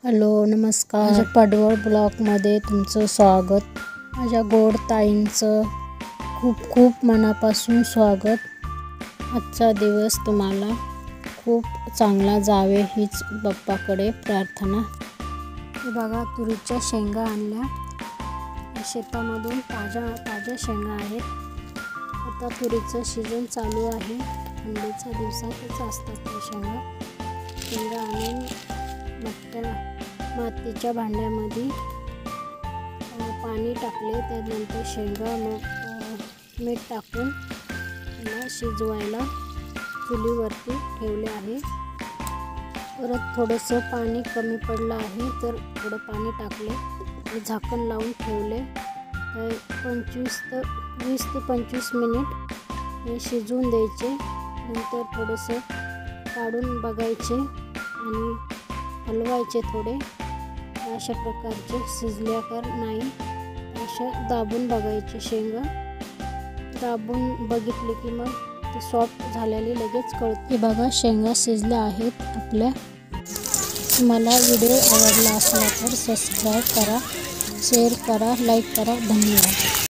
Hello नमस्कार, माझ्या पडवळ ब्लॉगमध्ये तुमचं स्वागत। माझ्या गोड ताईंचं खूप खूप मनापासून स्वागत। आजचा दिवस तुम्हाला खूप चांगला जावे हीच बाप्पाकडे प्रार्थना। हे बघा, तुरीच्या शेंगा आणल्या शेतामधून, ताज्या शेंगा आहेत। आता तुरीचं सीजन चालू आहे, थंडीच्या दिवसातच असतात त्या शेंगा आणून मातीच्या भांड्यामध्ये पाणी टाकले, त्यानंतर शेंगा मीठ टाकून त्याला शिजवायला चुलीवरती ठेवले आहे। परत थोडंसं पाणी कमी पडलं आहे तर थोडं पाणी टाकले आणि झाकण लावून ठेवले। 20 ते 25 मिनिट हे शिजवून द्यायचे। नंतर थोडंसं काढून बघायचे आणि हलवायचे थोडे, अशा प्रकारचे शिजल्या का नाही अशा दाबून बघायचे। शेंगा दाबून बघितले की मग ते सॉफ्ट झालेली लगेच कळते। बघा, शेंगा शिजल्या आहेत आपल्या। मला व्हिडिओ आवडला असला तर सबस्क्राईब करा, शेअर करा, लाईक करा। धन्यवाद।